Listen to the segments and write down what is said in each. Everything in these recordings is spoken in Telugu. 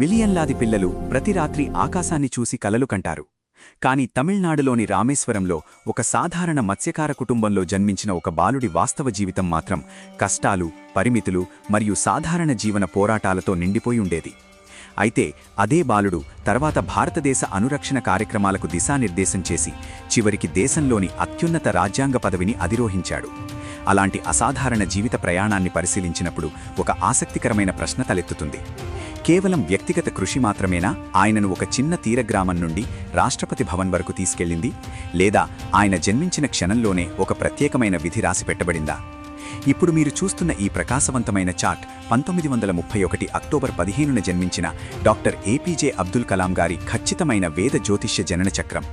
మిలియన్లాది పిల్లలు ప్రతి రాత్రి ఆకాశాన్ని చూసి కలలు కంటారు. కాని తమిళనాడులోని రామేశ్వరంలో ఒక సాధారణ మత్స్యకార కుటుంబంలో జన్మించిన ఒక బాలుడి వాస్తవ జీవితం మాత్రం కష్టాలు, పరిమితులు మరియు సాధారణ జీవన పోరాటాలతో నిండిపోయి ఉండేది. అయితే అదే బాలుడు తర్వాత భారతదేశ అనురక్షణ కార్యక్రమాలకు దిశానిర్దేశం చేసి చివరికి దేశంలోని అత్యున్నత రాజ్యాంగ పదవిని అధిరోహించాడు. అలాంటి అసాధారణ జీవిత ప్రయాణాన్ని పరిశీలించినప్పుడు ఒక ఆసక్తికరమైన ప్రశ్న తలెత్తుతుంది. కేవలం వ్యక్తిగత కృషి మాత్రమేనా ఆయనను ఒక చిన్న తీరగ్రామం నుండి రాష్ట్రపతి భవన్ వరకు తీసుకెళ్లింది, లేదా ఆయన జన్మించిన క్షణంలోనే ఒక ప్రత్యేకమైన విధి రాసిపెట్టబడిందా? ఇప్పుడు మీరు చూస్తున్న ఈ ప్రకాశవంతమైన చార్ట్ 1931 అక్టోబర్ 15న జన్మించిన డాక్టర్ ఏపీజే అబ్దుల్ కలాం గారి ఖచ్చితమైన వేద జ్యోతిష్య జనన చక్రం.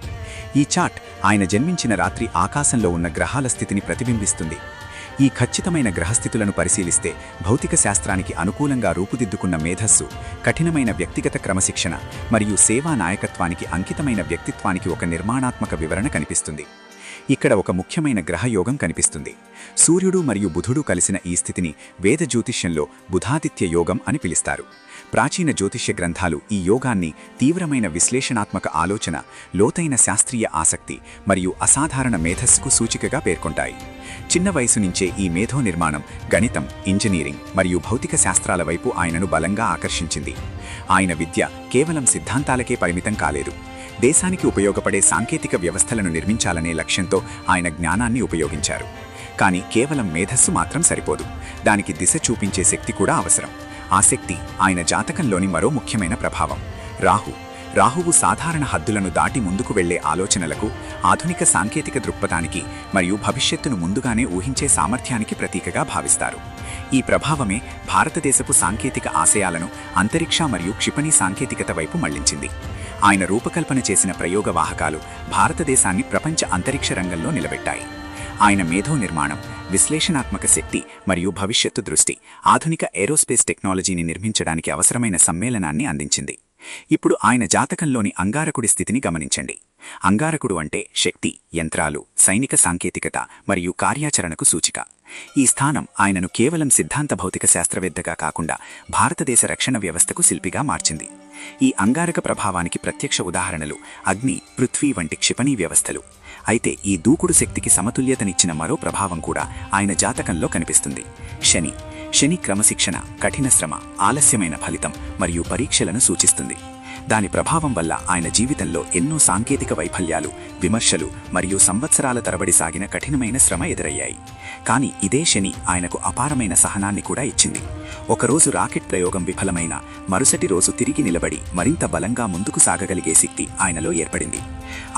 ఈ చార్ట్ ఆయన జన్మించిన రాత్రి ఆకాశంలో ఉన్న గ్రహాల స్థితిని ప్రతిబింబిస్తుంది. ఈ ఖచ్చితమైన గ్రహస్థితులను పరిశీలిస్తే భౌతిక శాస్త్రానికి అనుకూలంగా రూపుదిద్దుకున్న మేధస్సు, కఠినమైన వ్యక్తిగత క్రమశిక్షణ మరియు సేవా నాయకత్వానికి అంకితమైన వ్యక్తిత్వానికి ఒక నిర్మాణాత్మక వివరణ కనిపిస్తుంది. ఇక్కడ ఒక ముఖ్యమైన గ్రహయోగం కనిపిస్తుంది. సూర్యుడు మరియు బుధుడు కలిసిన ఈ స్థితిని వేద జ్యోతిష్యంలో బుధాదిత్య యోగం అని పిలుస్తారు. ప్రాచీన జ్యోతిష్య గ్రంథాలు ఈ యోగాన్ని తీవ్రమైన విశ్లేషణాత్మక ఆలోచన, లోతైన శాస్త్రీయ ఆసక్తి మరియు అసాధారణ మేధస్సుకు సూచికగా పేర్కొంటాయి. చిన్న వయసు నుంచే ఈ మేధో నిర్మాణం గణితం, ఇంజనీరింగ్ మరియు భౌతిక శాస్త్రాల వైపు ఆయనను బలంగా ఆకర్షించింది. ఆయన విద్య కేవలం సిద్ధాంతాలకే పరిమితం కాలేదు. దేశానికి ఉపయోగపడే సాంకేతిక వ్యవస్థలను నిర్మించాలనే లక్ష్యంతో ఆయన జ్ఞానాన్ని ఉపయోగించారు. కానీ కేవలం మేధస్సు మాత్రం సరిపోదు, దానికి దిశ చూపించే శక్తి కూడా అవసరం. ఆ శక్తి ఆయన జాతకంలోని మరో ముఖ్యమైన ప్రభావం రాహువు సాధారణ హద్దులను దాటి ముందుకు వెళ్లే ఆలోచనలకు, ఆధునిక సాంకేతిక దృక్పథానికి మరియు భవిష్యత్తును ముందుగానే ఊహించే సామర్థ్యానికి ప్రతీకగా భావిస్తారు. ఈ ప్రభావమే భారతదేశపు సాంకేతిక ఆశయాలను అంతరిక్ష మరియు క్షిపణి సాంకేతికత వైపు మళ్లించింది. ఆయన రూపకల్పన చేసిన ప్రయోగ వాహకాలు భారతదేశాన్ని ప్రపంచ అంతరిక్ష రంగంలో నిలబెట్టాయి. ఆయన మేధో నిర్మాణం, విశ్లేషణాత్మక శక్తి మరియు భవిష్యత్తు దృష్టి ఆధునిక ఏరోస్పేస్ టెక్నాలజీని నిర్మించడానికి అవసరమైన సమ్మేళనాన్ని అందించింది. ఇప్పుడు ఆయన జాతకంలోని అంగారకుడి స్థితిని గమనించండి. అంగారకుడు అంటే శక్తి, యంత్రాలు, సైనిక సాంకేతికత మరియు కార్యాచరణకు సూచిక. ఈ స్థానం ఆయనను కేవలం సిద్ధాంత భౌతిక శాస్త్రవేత్తగా కాకుండా భారతదేశ రక్షణ వ్యవస్థకు శిల్పిగా మార్చింది. ఈ అంగారక ప్రభావానికి ప్రత్యక్ష ఉదాహరణలు అగ్ని, పృథ్వీ వంటి క్షిపణి వ్యవస్థలు. అయితే ఈ దూకుడు శక్తికి సమతుల్యతనిచ్చిన మరో ప్రభావం కూడా ఆయన జాతకంలో కనిపిస్తుంది. శని క్రమశిక్షణ, కఠిన శ్రమ, ఆలస్యమైన ఫలితం మరియు పరీక్షలను సూచిస్తుంది. దాని ప్రభావం వల్ల ఆయన జీవితంలో ఎన్నో సాంకేతిక వైఫల్యాలు, విమర్శలు మరియు సంవత్సరాల తరబడి సాగిన కఠినమైన శ్రమ ఎదురయ్యాయి. కానీ ఇదే శని ఆయనకు అపారమైన సహనాన్ని కూడా ఇచ్చింది. ఒకరోజు రాకెట్ ప్రయోగం విఫలమైన మరుసటి రోజు తిరిగి నిలబడి మరింత బలంగా ముందుకు సాగగలిగే శక్తి ఆయనలో ఏర్పడింది.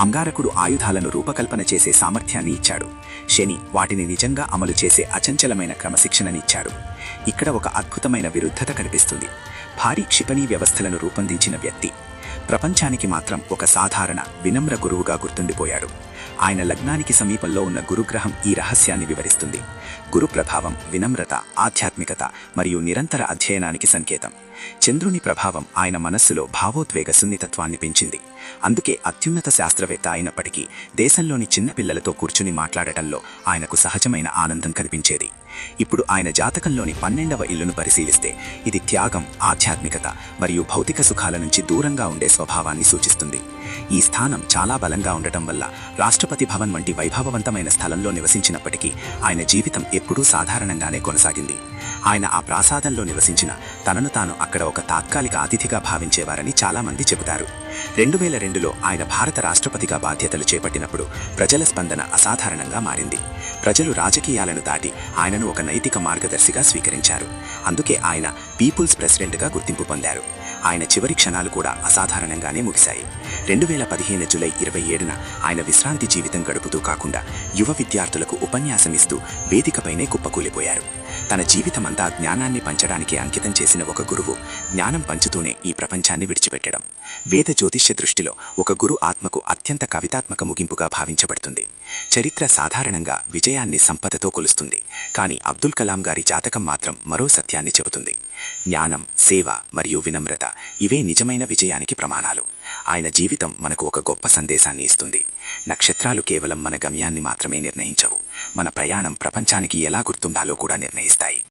అంగారకుడు ఆయుధాలను రూపకల్పన చేసే సామర్థ్యాన్ని ఇచ్చాడు. శని వాటిని నిజంగా అమలు చేసే అచంచలమైన క్రమశిక్షణనిచ్చాడు. ఇక్కడ ఒక అద్భుతమైన విరుద్ధత కనిపిస్తుంది. భారీ క్షిపణి వ్యవస్థలను రూపొందించిన వ్యక్తి ప్రపంచానికి మాత్రం ఒక సాధారణ, వినమ్ర గురువుగా గుర్తుండిపోయాడు. ఆయన లగ్నానికి సమీపంలో ఉన్న గురుగ్రహం ఈ రహస్యాన్ని వివరిస్తుంది. గురు ప్రభావం వినమ్రత, ఆధ్యాత్మికత మరియు నిరంతర అధ్యయనానికి సంకేతం. చంద్రుని ప్రభావం ఆయన మనస్సులో భావోద్వేగ సున్నితత్వాన్ని పెంచింది. అందుకే అత్యున్నత శాస్త్రవేత్త అయినప్పటికీ దేశంలోని చిన్నపిల్లలతో కూర్చుని మాట్లాడటంలో ఆయనకు సహజమైన ఆనందం కనిపించేది. ఇప్పుడు ఆయన జాతకంలోని 12వ ఇల్లును పరిశీలిస్తే ఇది త్యాగం, ఆధ్యాత్మికత మరియు భౌతిక సుఖాల నుంచి దూరంగా ఉండే స్వభావాన్ని సూచిస్తుంది. ఈ స్థానం చాలా బలంగా ఉండటం వల్ల రాష్ట్రపతి భవన్ వంటి వైభవవంతమైన స్థలంలో నివసించినప్పటికీ ఆయన జీవితం ఎప్పుడూ సాధారణంగానే కొనసాగింది. ఆయన ఆ ప్రాసాదంలో నివసించిన తనను తాను అక్కడ ఒక తాత్కాలిక అతిథిగా భావించేవారని చాలామంది చెబుతారు. 2002లో ఆయన భారత రాష్ట్రపతిగా బాధ్యతలు చేపట్టినప్పుడు ప్రజల స్పందన అసాధారణంగా మారింది. ప్రజలు రాజకీయాలను దాటి ఆయనను ఒక నైతిక మార్గదర్శిగా స్వీకరించారు. అందుకే ఆయన పీపుల్స్ ప్రెసిడెంట్గా గుర్తింపు పొందారు. ఆయన చివరి క్షణాలు కూడా అసాధారణంగానే ముగిశాయి. 2015 జూలై 27న ఆయన విశ్రాంతి జీవితం గడుపుతూ కాకుండా యువ విద్యార్థులకు ఉపన్యాసమిస్తూ వేదికపైనే కుప్పకూలిపోయారు. తన జీవితమంతా జ్ఞానాన్ని పంచడానికి అంకితం చేసిన ఒక గురువు జ్ఞానం పంచుతూనే ఈ ప్రపంచాన్ని విడిచిపెట్టడం వేద జ్యోతిష్య దృష్టిలో ఒక గురు ఆత్మకు అత్యంత కవితాత్మక ముగింపుగా భావించబడుతుంది. చరిత్ర సాధారణంగా విజయాన్ని సంపదతో కొలుస్తుంది, కానీ అబ్దుల్ కలాం గారి జాతకం మాత్రం మరో సత్యాన్ని చెబుతుంది. జ్ఞానం, సేవ మరియు వినమ్రత ఇవే నిజమైన విజయానికి ప్రమాణాలు. ఆయన జీవితం మనకు ఒక గొప్ప సందేశాన్ని ఇస్తుంది. నక్షత్రాలు కేవలం మన గమ్యాన్ని మాత్రమే నిర్ణయించవు, మన ప్రయాణం ప్రపంచానికి ఎలా గుర్తుండాలో కూడా నిర్ణయిస్తాయి.